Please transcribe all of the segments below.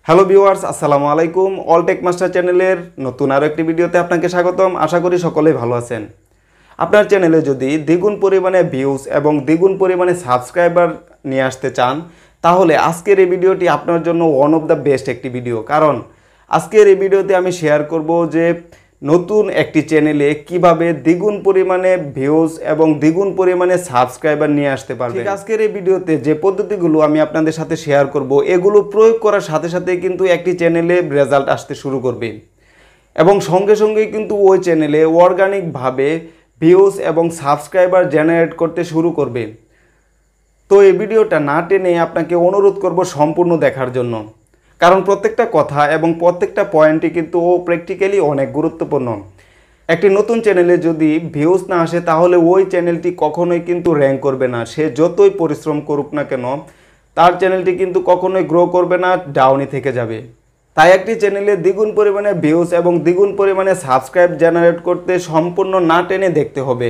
Hello viewers, আসসালামু আলাইকুম। All take master চ্যানেলের নতুন আরও একটি ভিডিওতে আপনাকে স্বাগতম। আশা করি সকলেই ভালো আছেন। আপনার চ্যানেলে যদি দ্বিগুণ পরিমাণে ভিউজ এবং দ্বিগুণ পরিমাণে সাবস্ক্রাইবার নিয়ে আসতে চান, তাহলে আজকের এই ভিডিওটি আপনার জন্য ওয়ান অফ দ্য বেস্ট একটি ভিডিও। কারণ আজকের এই ভিডিওতে আমি শেয়ার করব যে নতুন একটি চ্যানেলে কিভাবে দ্বিগুণ পরিমাণে ভিউজ এবং দ্বিগুণ পরিমাণে সাবস্ক্রাইবার নিয়ে আসতে পারবে। ঠিক আজকের এই ভিডিওতে যে পদ্ধতিগুলো আমি আপনাদের সাথে শেয়ার করব, এগুলো প্রয়োগ করার সাথে সাথে কিন্তু একটি চ্যানেলে রেজাল্ট আসতে শুরু করবে এবং সঙ্গে সঙ্গেই কিন্তু ওই চ্যানেলে অর্গানিকভাবে ভিউজ এবং সাবস্ক্রাইবার জেনারেট করতে শুরু করবে। তো এই ভিডিওটা না টেনে আপনাকে অনুরোধ করব সম্পূর্ণ দেখার জন্য, কারণ প্রত্যেকটা কথা এবং প্রত্যেকটা পয়েন্টই কিন্তু প্র্যাকটিক্যালি অনেক গুরুত্বপূর্ণ। একটি নতুন চ্যানেলে যদি ভিউজ না আসে, তাহলে ওই চ্যানেলটি কখনোই কিন্তু র্যাঙ্ক করবে না। সে যতই পরিশ্রম করুক না কেন, তার চ্যানেলটি কিন্তু কখনোই গ্রো করবে না, ডাউনই থেকে যাবে। তাই একটি চ্যানেলে দ্বিগুণ পরিমাণে ভিউজ এবং দ্বিগুণ পরিমাণে সাবস্ক্রাইব জেনারেট করতে সম্পূর্ণ না টেনে দেখতে হবে।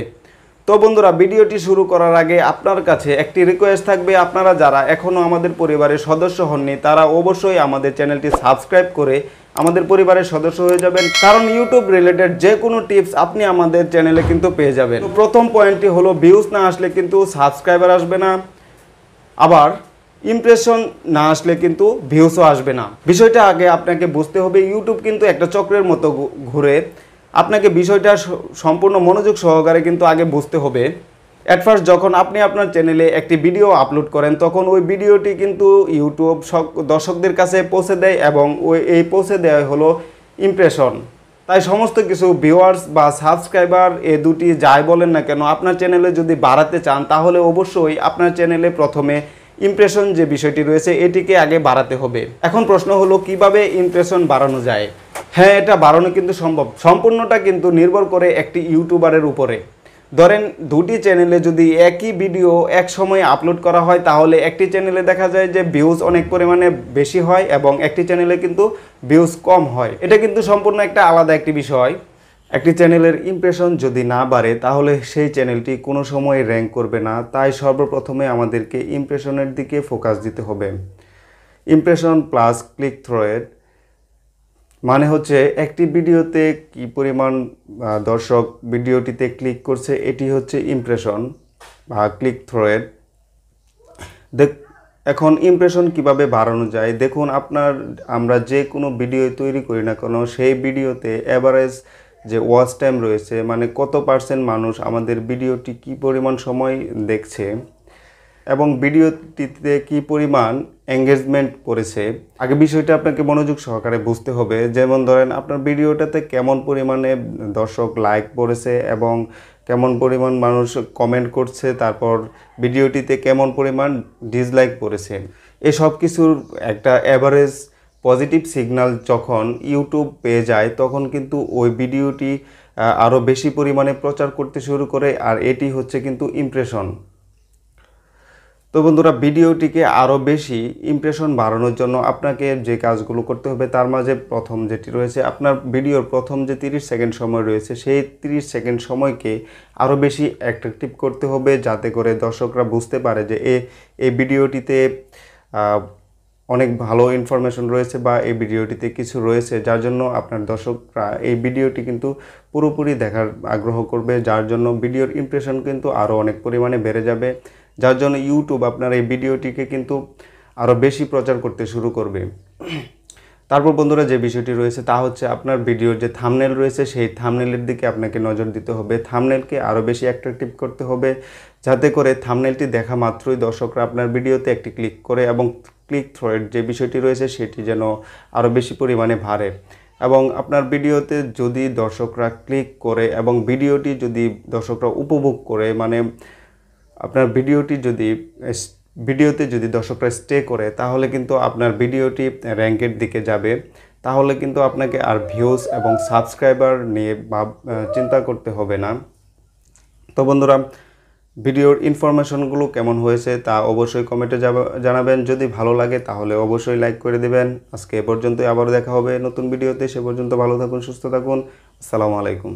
তো বন্ধুরা, ভিডিওটি শুরু করার আগে আপনার কাছে একটি রিকোয়েস্ট থাকবে, আপনারা যারা এখনও আমাদের পরিবারের সদস্য হননি, তারা অবশ্যই আমাদের চ্যানেলটি সাবস্ক্রাইব করে আমাদের পরিবারের সদস্য হয়ে যাবেন। কারণ ইউটিউব রিলেটেড যে কোনো টিপস আপনি আমাদের চ্যানেলে কিন্তু পেয়ে যাবেন। তো প্রথম পয়েন্টটি হলো, ভিউজ না আসলে কিন্তু সাবস্ক্রাইবার আসবে না, আবার ইমপ্রেশন না আসলে কিন্তু ভিউজও আসবে না। বিষয়টা আগে আপনাকে বুঝতে হবে। ইউটিউব কিন্তু একটা চক্রের মতো ঘুরে। আপনাকে বিষয়টা সম্পূর্ণ মনোযোগ সহকারে কিন্তু আগে বুঝতে হবে। অ্যাট ফার্স্ট যখন আপনি আপনার চ্যানেলে একটি ভিডিও আপলোড করেন, তখন ওই ভিডিওটি কিন্তু ইউটিউব দর্শকদের কাছে পৌঁছে দেয় এবং এই পৌঁছে দেওয়া হলো ইমপ্রেশন। তাই সমস্ত কিছু ভিউয়ার্স বা সাবস্ক্রাইবার এ দুটি যাই বলেন না কেন, আপনার চ্যানেলে যদি বাড়াতে চান, তাহলে অবশ্যই আপনার চ্যানেলে প্রথমে ইমপ্রেশন যে বিষয়টি রয়েছে এটিকে আগে বাড়াতে হবে। এখন প্রশ্ন হলো, কিভাবে ইমপ্রেশন বাড়ানো যায়? হ্যাঁ, এটা বাড়ানো কিন্তু সম্ভব। সম্পূর্ণটা কিন্তু নির্ভর করে একটি ইউটিউবারের উপরে। ধরেন দুটি চ্যানেলে যদি একই ভিডিও এক সময়ে আপলোড করা হয়, তাহলে একটি চ্যানেলে দেখা যায় যে ভিউজ অনেক পরিমাণে বেশি হয় এবং একটি চ্যানেলে কিন্তু ভিউজ কম হয়। এটা কিন্তু সম্পূর্ণ একটা আলাদা একটি বিষয়। একটি চ্যানেলের ইমপ্রেশন যদি না বাড়ে, তাহলে সেই চ্যানেলটি কোনো সময় র্যাঙ্ক করবে না। তাই সর্বপ্রথমে আমাদেরকে ইমপ্রেশনের দিকে ফোকাস দিতে হবে। Impression plus click through rate মানে হচ্ছে একটি ভিডিওতে কি পরিমাণ দর্শক ভিডিওটিতে ক্লিক করছে, এটি হচ্ছে ইমপ্রেশন বা ক্লিক থ্রু রেট। এখন ইমপ্রেশন কিভাবে বাড়ানো যায়? দেখুন, আমরা যে কোনো ভিডিও তৈরি করি না কেন, সেই ভিডিওতে অ্যাভারেজ যে ওয়াচ টাইম রয়েছে, মানে কত পার্সেন্ট মানুষ আমাদের ভিডিওটি কি পরিমাণ সময় দেখছে এবং ভিডিওটিতে কি পরিমাণ এঙ্গেজমেন্ট করেছে, আগে বিষয়টা আপনাকে মনোযোগ সহকারে বুঝতে হবে। যেমন ধরেন, আপনার ভিডিওটাতে কেমন পরিমাণে দর্শক লাইক পড়েছে এবং কেমন পরিমাণ মানুষ কমেন্ট করছে, তারপর ভিডিওটিতে কেমন পরিমাণ ডিসলাইক পড়েছে। এই সব কিছুর একটা অ্যাভারেজ পজিটিভ সিগন্যাল যখন ইউটিউব পেয়ে যায়, তখন কিন্তু ওই ভিডিওটি আরও বেশি পরিমাণে প্রচার করতে শুরু করে, আর এটি হচ্ছে কিন্তু ইমপ্রেশন। তো বন্ধুরা, ভিডিওটিকে আরও বেশি ইমপ্রেশন বাড়ানোর জন্য আপনাকে যে কাজগুলো করতে হবে, তার মাঝে প্রথম যেটি রয়েছে, আপনার ভিডিওর প্রথম যে 30 সেকেন্ড সময় রয়েছে, সেই 30 সেকেন্ড সময়কে আরও বেশি অ্যাট্রাকটিভ করতে হবে, যাতে করে দর্শকরা বুঝতে পারে যে এই ভিডিওটিতে অনেক ভালো ইনফরমেশন রয়েছে বা এই ভিডিওটিতে কিছু রয়েছে, যার জন্য আপনার দর্শকরা এই ভিডিওটি কিন্তু পুরোপুরি দেখার আগ্রহ করবে, যার জন্য ভিডিওর ইমপ্রেশন কিন্তু আরও অনেক পরিমাণে বেড়ে যাবে, যার জন্য ইউটিউব আপনার এই ভিডিওটিকে কিন্তু আরও বেশি প্রচার করতে শুরু করবে। তারপর বন্ধুরা, যে বিষয়টি রয়েছে তা হচ্ছে, আপনার ভিডিওর যে থাম্বনেল রয়েছে, সেই থাম্বনেলের দিকে আপনাকে নজর দিতে হবে। থাম্বনেলকে আরও বেশি অ্যাট্রাকটিভ করতে হবে, যাতে করে থাম্বনেলটি দেখা মাত্রই দর্শকরা আপনার ভিডিওতে একটি ক্লিক করে এবং ক্লিক থ্রু রেট যে বিষয়টি রয়েছে সেটি যেন আরও বেশি পরিমাণে বাড়ে। এবং আপনার ভিডিওতে যদি দর্শকরা ক্লিক করে এবং ভিডিওটি যদি দর্শকরা উপভোগ করে, মানে আপনার ভিডিওতে যদি দর্শকরা স্টে করে, তাহলে কিন্তু আপনার ভিডিওটি র্যাঙ্কের দিকে যাবে। তাহলে কিন্তু আপনাকে আর ভিউজ এবং সাবস্ক্রাইবার নিয়ে চিন্তা করতে হবে না। তো বন্ধুরা, ভিডিওর ইনফরমেশনগুলো কেমন হয়েছে তা অবশ্যই কমেন্টে জানাবেন। যদি ভালো লাগে তাহলে অবশ্যই লাইক করে দেবেন। আজকে এ পর্যন্তই, আবারও দেখা হবে নতুন ভিডিওতে। সে পর্যন্ত ভালো থাকুন, সুস্থ থাকুন। আসসালামু আলাইকুম।